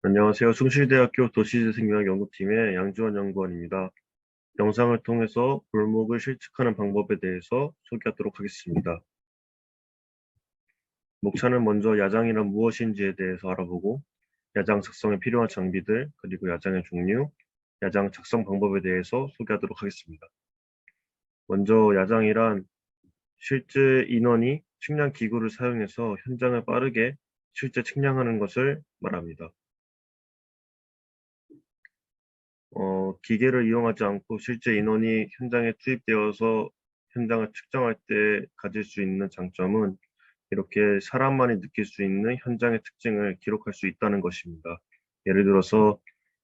안녕하세요. 숭실대학교 도시재생융합 연구팀의 양지원 연구원입니다. 영상을 통해서 골목을 실측하는 방법에 대해서 소개하도록 하겠습니다. 목차는 먼저 야장이란 무엇인지에 대해서 알아보고 야장 작성에 필요한 장비들, 그리고 야장의 종류, 야장 작성 방법에 대해서 소개하도록 하겠습니다. 먼저 야장이란 실제 인원이 측량 기구를 사용해서 현장을 빠르게 실제 측량하는 것을 말합니다. 기계를 이용하지 않고 실제 인원이 현장에 투입되어서 현장을 측정할 때 가질 수 있는 장점은 이렇게 사람만이 느낄 수 있는 현장의 특징을 기록할 수 있다는 것입니다. 예를 들어서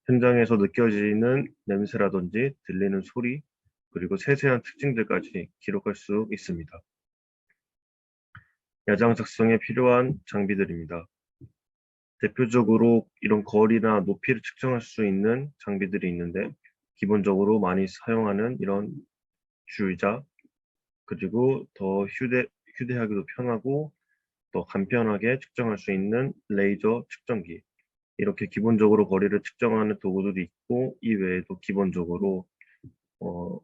현장에서 느껴지는 냄새라든지 들리는 소리, 그리고 세세한 특징들까지 기록할 수 있습니다. 야장 작성에 필요한 장비들입니다. 대표적으로 이런 거리나 높이를 측정할 수 있는 장비들이 있는데 기본적으로 많이 사용하는 이런 주의자, 그리고 더 휴대하기도 편하고 더 간편하게 측정할 수 있는 레이저 측정기, 이렇게 기본적으로 거리를 측정하는 도구들이 있고, 이 외에도 기본적으로 어,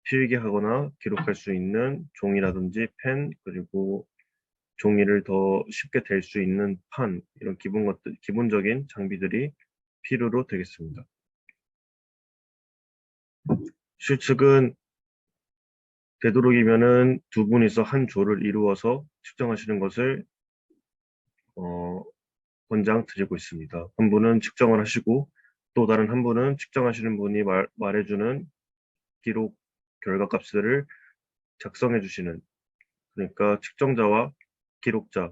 필기하거나 기록할 수 있는 종이라든지 펜, 그리고 종이를 더 쉽게 댈 수 있는 판, 이런 기본적인 장비들이 필요로 되겠습니다. 실측은 되도록이면은 두 분이서 한 조를 이루어서 측정하시는 것을 어, 권장드리고 있습니다. 한 분은 측정을 하시고 또 다른 한 분은 측정하시는 분이 말해주는 기록 결과 값들을 작성해 주시는, 그러니까 측정자와 기록자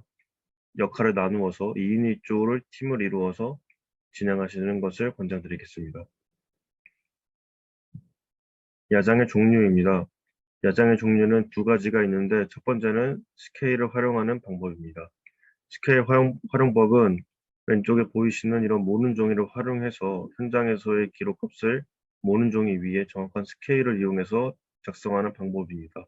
역할을 나누어서 2인 1조를 팀을 이루어서 진행하시는 것을 권장드리겠습니다. 야장의 종류입니다. 야장의 종류는 두 가지가 있는데 첫 번째는 스케일을 활용하는 방법입니다. 스케일 활용법은 왼쪽에 보이시는 이런 모는 종이를 활용해서 현장에서의 기록값을 모는 종이 위에 정확한 스케일을 이용해서 작성하는 방법입니다.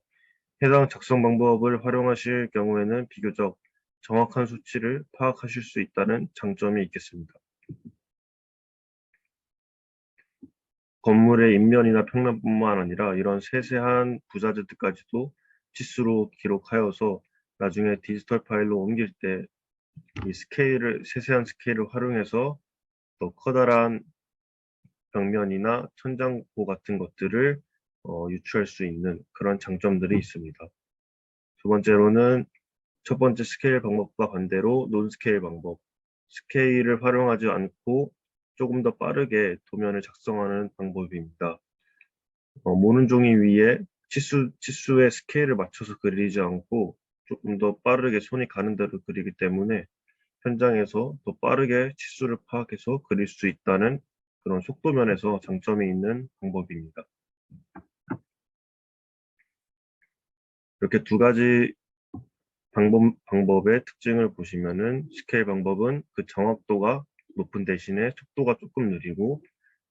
해당 작성 방법을 활용하실 경우에는 비교적 정확한 수치를 파악하실 수 있다는 장점이 있겠습니다. 건물의 인면이나 평면뿐만 아니라 이런 세세한 부자재들까지도 치수로 기록하여서 나중에 디지털 파일로 옮길 때 이 세세한 스케일을 활용해서 더 커다란 벽면이나 천장고 같은 것들을 유추할 수 있는 그런 장점들이 있습니다. 두 번째로는 첫 번째 스케일 방법과 반대로 논스케일 방법. 스케일을 활용하지 않고 조금 더 빠르게 도면을 작성하는 방법입니다. 모는 종이 위에 치수의 스케일을 맞춰서 그리지 않고 조금 더 빠르게 손이 가는 대로 그리기 때문에 현장에서 더 빠르게 치수를 파악해서 그릴 수 있다는 그런 속도면에서 장점이 있는 방법입니다. 이렇게 두 가지 방법의 특징을 보시면은 스케일 방법은 그 정확도가 높은 대신에 속도가 조금 느리고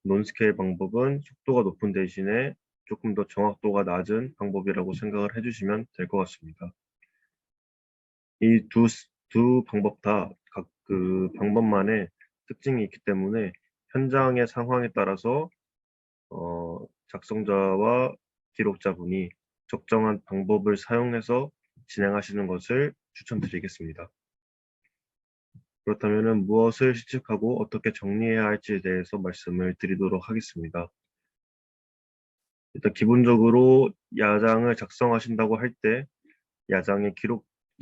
논스케일 방법은 속도가 높은 대신에 조금 더 정확도가 낮은 방법이라고 생각을 해주시면 될 것 같습니다. 이 두 방법 다 각 그 방법만의 특징이 있기 때문에 현장의 상황에 따라서 작성자와 기록자분이 적정한 방법을 사용해서 진행하시는 것을 추천드리겠습니다. 그렇다면 무엇을 실측하고 어떻게 정리해야 할지에 대해서 말씀을 드리도록 하겠습니다. 일단 기본적으로 야장을 작성하신다고 할 때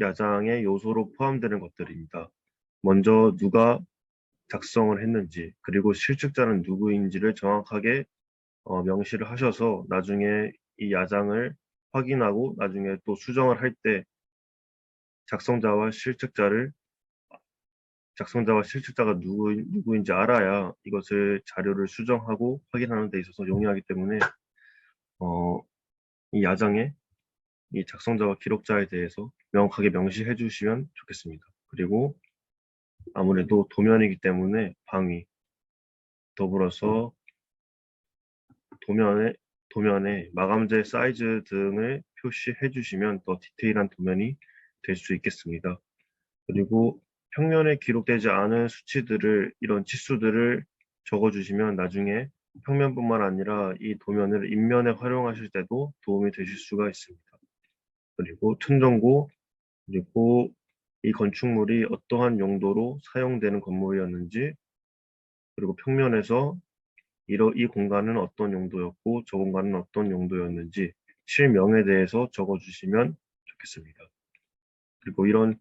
야장의 요소로 포함되는 것들입니다. 먼저 누가 작성을 했는지, 그리고 실측자는 누구인지를 정확하게 명시를 하셔서 나중에 이 야장을 확인하고 나중에 또 수정을 할 때 작성자와 실측자를 작성자와 실측자가 누구인지 알아야 이것을 자료를 수정하고 확인하는 데 있어서 용이하기 때문에 어, 이 야장에 이 작성자와 기록자에 대해서 명확하게 명시해 주시면 좋겠습니다. 그리고 아무래도 도면이기 때문에 방위, 더불어서 도면에, 도면에 마감재 사이즈 등을 표시해 주시면 더 디테일한 도면이 될 수 있겠습니다. 그리고 평면에 기록되지 않은 수치들을, 이런 치수들을 적어주시면 나중에 평면뿐만 아니라 이 도면을 인면에 활용하실 때도 도움이 되실 수가 있습니다. 그리고 천정고, 그리고 이 건축물이 어떠한 용도로 사용되는 건물이었는지, 그리고 평면에서 이 공간은 어떤 용도였고 저 공간은 어떤 용도였는지 실명에 대해서 적어주시면 좋겠습니다. 그리고 이런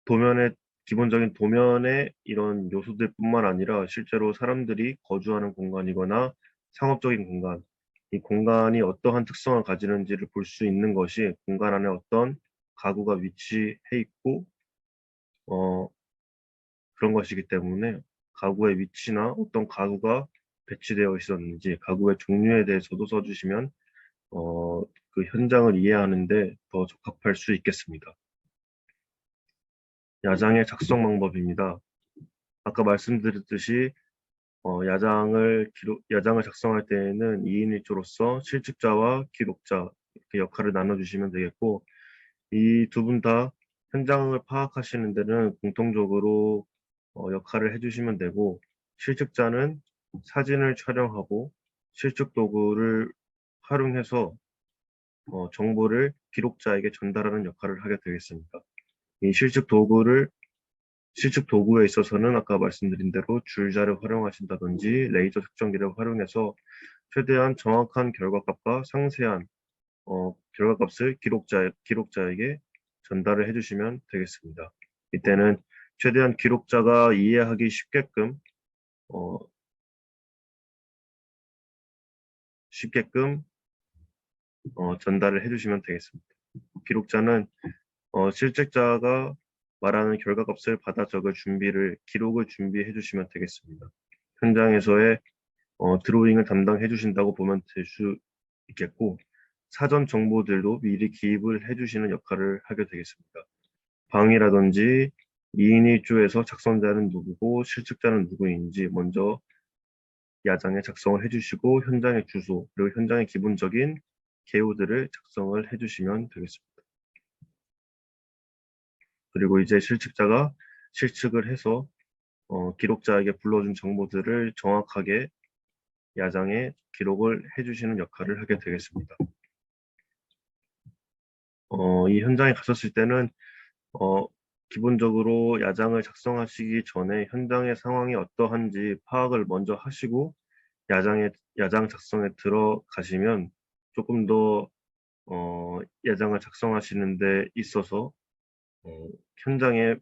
도면의 기본적인 도면의 이런 요소들뿐만 아니라 실제로 사람들이 거주하는 공간이거나 상업적인 공간, 이 공간이 어떠한 특성을 가지는지를 볼 수 있는 것이 공간 안에 어떤 가구가 위치해 있고 어, 그런 것이기 때문에 가구의 위치나 어떤 가구가 배치되어 있었는지 가구의 종류에 대해서도 써주시면 그 현장을 이해하는데 더 적합할 수 있겠습니다. 야장의 작성 방법입니다. 아까 말씀드렸듯이 야장을 작성할 때에는 2인 1조로서 실측자와 기록자 이렇게 역할을 나눠주시면 되겠고 이 두 분 다 현장을 파악하시는 데는 공통적으로 역할을 해주시면 되고 실측자는 사진을 촬영하고 실측 도구를 활용해서 정보를 기록자에게 전달하는 역할을 하게 되겠습니다. 이 실측 도구에 있어서는 아까 말씀드린 대로 줄자를 활용하신다든지 레이저 측정기를 활용해서 최대한 정확한 결과값과 상세한 결과값을 기록자에게 전달을 해주시면 되겠습니다. 이때는 최대한 기록자가 이해하기 어, 쉽게끔 전달을 해주시면 되겠습니다. 기록자는 실책자가 말하는 결과값을 받아 적을 기록을 준비해 주시면 되겠습니다. 현장에서의 드로잉을 담당해 주신다고 보면 될 수 있겠고, 사전 정보들도 미리 기입을 해 주시는 역할을 하게 되겠습니다. 방이라든지 2인 1조에서 작성자는 누구고 실측자는 누구인지 먼저 야장에 작성을 해주시고 현장의 주소 그리고 현장의 기본적인 개요들을 작성을 해주시면 되겠습니다. 그리고 이제 실측자가 실측을 해서 기록자에게 불러준 정보들을 정확하게 야장에 기록을 해주시는 역할을 하게 되겠습니다. 이 현장에 가셨을 때는 기본적으로 야장을 작성하시기 전에 현장의 상황이 어떠한지 파악을 먼저 하시고 야장 작성에 들어가시면 조금 더 야장을 작성하시는 데 있어서 어, 현장의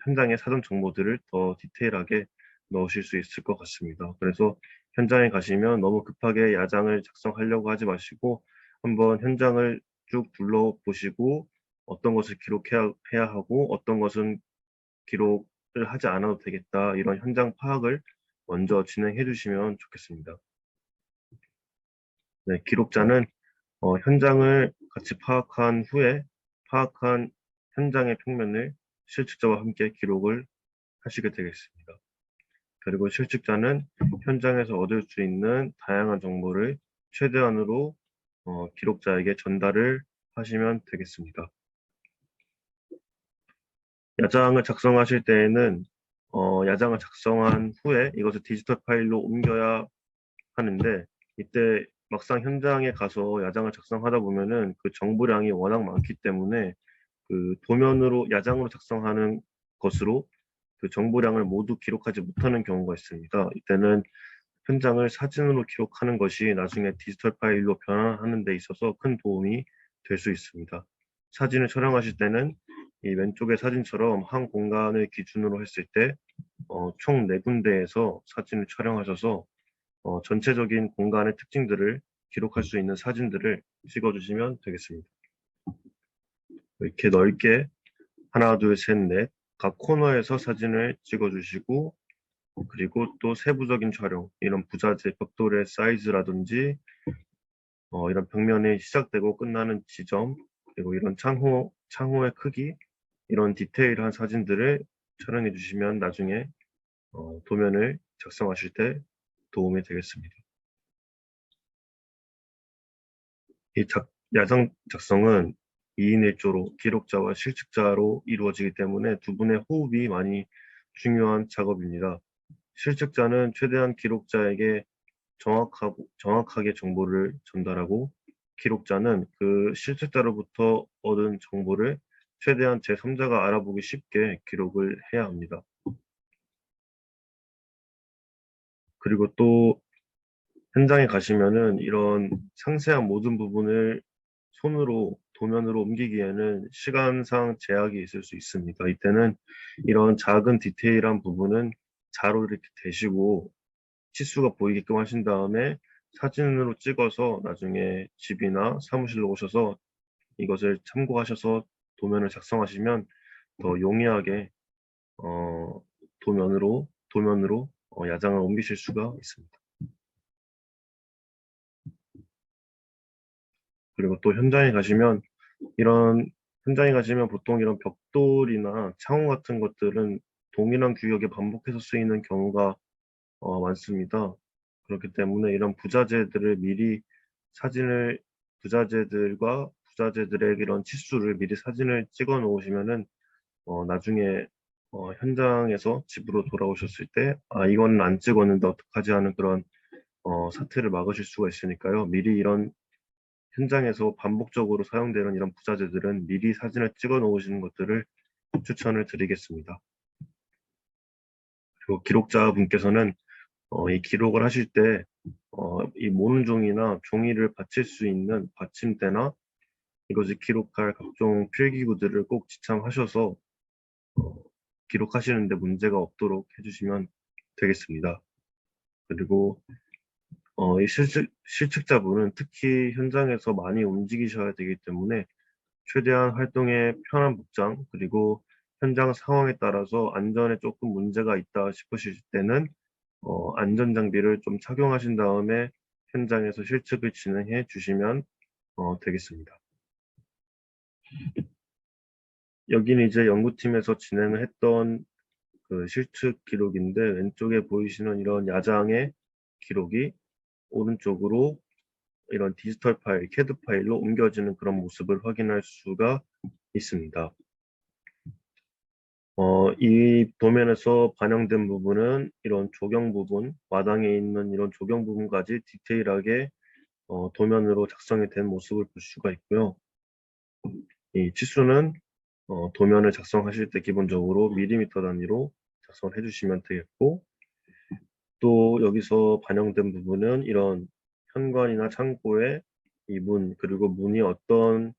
현장의 사전 정보들을 더 디테일하게 넣으실 수 있을 것 같습니다. 그래서 현장에 가시면 너무 급하게 야장을 작성하려고 하지 마시고 한번 현장을 쭉 둘러보시고 어떤 것을 기록해야 하고 어떤 것은 기록을 하지 않아도 되겠다 이런 현장 파악을 먼저 진행해 주시면 좋겠습니다. 네, 기록자는 현장을 같이 파악한 현장의 평면을 실측자와 함께 기록을 하시게 되겠습니다. 그리고 실측자는 현장에서 얻을 수 있는 다양한 정보를 최대한으로 기록자에게 전달을 하시면 되겠습니다. 야장을 작성하실 때에는 야장을 작성한 후에 이것을 디지털 파일로 옮겨야 하는데 이때 막상 현장에 가서 야장을 작성하다 보면은 그 정보량이 워낙 많기 때문에 그 도면으로 야장으로 작성하는 것으로 그 정보량을 모두 기록하지 못하는 경우가 있습니다. 이때는 현장을 사진으로 기록하는 것이 나중에 디지털 파일로 변환하는 데 있어서 큰 도움이 될 수 있습니다. 사진을 촬영하실 때는 이 왼쪽의 사진처럼 한 공간을 기준으로 했을 때 총 4군데에서 사진을 촬영하셔서 전체적인 공간의 특징들을 기록할 수 있는 사진들을 찍어주시면 되겠습니다. 이렇게 넓게 하나, 둘, 셋, 넷 각 코너에서 사진을 찍어주시고 그리고 또 세부적인 촬영, 이런 부자재, 벽돌의 사이즈라든지 이런 벽면이 시작되고 끝나는 지점, 그리고 이런 창호의 크기, 이런 디테일한 사진들을 촬영해 주시면 나중에 도면을 작성하실 때 도움이 되겠습니다. 이 야장 작성은 2인 1조로 기록자와 실측자로 이루어지기 때문에 두 분의 호흡이 많이 중요한 작업입니다. 실측자는 최대한 기록자에게 정확하게 정보를 전달하고, 기록자는 그 실측자로부터 얻은 정보를 최대한 제3자가 알아보기 쉽게 기록을 해야 합니다. 그리고 또 현장에 가시면은 이런 상세한 모든 부분을 손으로 도면으로 옮기기에는 시간상 제약이 있을 수 있습니다. 이때는 이런 작은 디테일한 부분은 자로 이렇게 대시고 치수가 보이게끔 하신 다음에 사진으로 찍어서 나중에 집이나 사무실로 오셔서 이것을 참고하셔서 도면을 작성하시면 더 용이하게 어, 도면으로 야장을 옮기실 수가 있습니다. 그리고 또 이런 현장에 가시면 보통 이런 벽돌이나 창호 같은 것들은 동일한 규격에 반복해서 쓰이는 경우가 많습니다. 그렇기 때문에 이런 부자재들을 미리 사진을 부자재들의 이런 치수를 미리 사진을 찍어 놓으시면은 나중에 현장에서 집으로 돌아오셨을 때 이건 안 찍었는데 어떡하지 하는 그런 사태를 막으실 수가 있으니까요. 미리 이런 현장에서 반복적으로 사용되는 이런 부자재들은 미리 사진을 찍어 놓으시는 것들을 추천을 드리겠습니다. 그리고 기록자분께서는 이 기록을 하실 때 이 모는 종이나 종이를 받칠 수 있는 받침대나 이것을 기록할 각종 필기구들을 꼭 지참하셔서 어, 기록하시는데 문제가 없도록 해주시면 되겠습니다. 그리고 이 실측자분은 특히 현장에서 많이 움직이셔야 되기 때문에 최대한 활동에 편한 복장, 그리고 현장 상황에 따라서 안전에 조금 문제가 있다 싶으실 때는 안전장비를 좀 착용하신 다음에 현장에서 실측을 진행해 주시면 되겠습니다. 여기는 이제 연구팀에서 진행을 했던 그 실측 기록인데, 왼쪽에 보이시는 이런 야장의 기록이 오른쪽으로 이런 디지털 파일, 캐드 파일로 옮겨지는 그런 모습을 확인할 수가 있습니다. 이 도면에서 반영된 부분은 이런 조경 부분, 마당에 있는 이런 조경 부분까지 디테일하게 도면으로 작성이 된 모습을 볼 수가 있고요. 이 치수는 도면을 작성하실 때 기본적으로 밀리미터 단위로 작성을 해주시면 되겠고, 또 여기서 반영된 부분은 이런 현관이나 창고의 이 문, 그리고 문이 어떤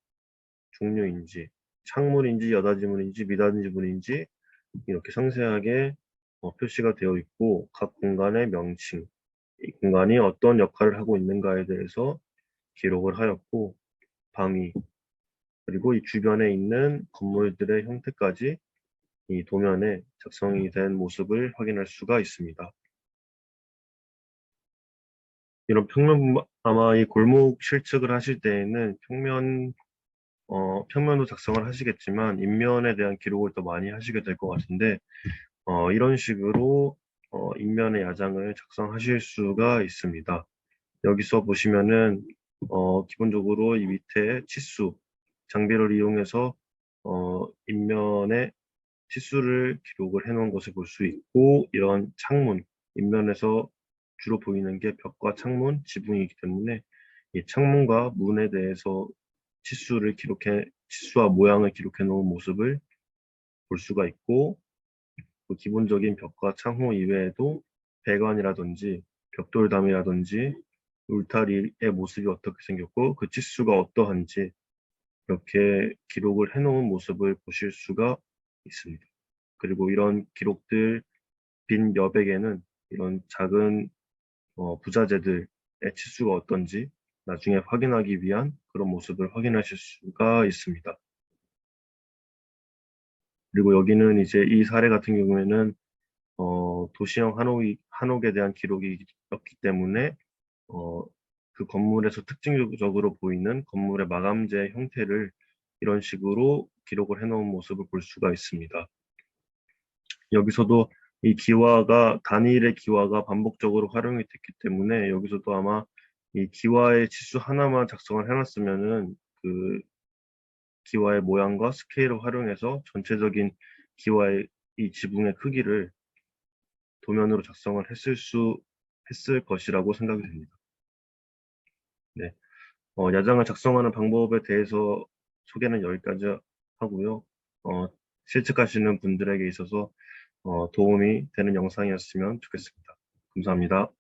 종류인지, 창문인지 여닫이문인지 미닫이문인지 이렇게 상세하게 표시가 되어 있고, 각 공간의 명칭, 이 공간이 어떤 역할을 하고 있는가에 대해서 기록을 하였고, 방위, 그리고 이 주변에 있는 건물들의 형태까지 이 도면에 작성이 된 모습을 확인할 수가 있습니다. 이런 아마 이 골목 실측을 하실 때에는 평면도 작성을 하시겠지만, 인면에 대한 기록을 더 많이 하시게 될 것 같은데, 이런 식으로 인면의 야장을 작성하실 수가 있습니다. 여기서 보시면은 기본적으로 이 밑에 치수, 장비를 이용해서 인면에 치수를 기록을 해 놓은 것을 볼 수 있고, 이런 창문, 인면에서 주로 보이는 게 벽과 창문, 지붕이기 때문에 이 창문과 문에 대해서 치수와 모양을 기록해 놓은 모습을 볼 수가 있고, 그 기본적인 벽과 창호 이외에도 배관이라든지 벽돌담이라든지 울타리의 모습이 어떻게 생겼고 그 치수가 어떠한지 이렇게 기록을 해놓은 모습을 보실 수가 있습니다. 그리고 이런 기록들 빈 여백에는 이런 작은 부자재들의 치수가 어떤지 나중에 확인하기 위한 그런 모습을 확인하실 수가 있습니다. 그리고 여기는 이제 이 사례 같은 경우에는 도시형 한옥에 대한 기록이었기 때문에 어, 그 건물에서 특징적으로 보이는 건물의 마감재 형태를 이런 식으로 기록을 해놓은 모습을 볼 수가 있습니다. 여기서도 단일의 기와가 반복적으로 활용이 됐기 때문에 여기서도 아마 이 기와의 치수 하나만 작성을 해놨으면은 그 기와의 모양과 스케일을 활용해서 전체적인 기와의 이 지붕의 크기를 도면으로 작성을 했을 것이라고 생각이 됩니다. 네. 야장을 작성하는 방법에 대해서 소개는 여기까지 하고요. 실측하시는 분들에게 있어서 도움이 되는 영상이었으면 좋겠습니다. 감사합니다.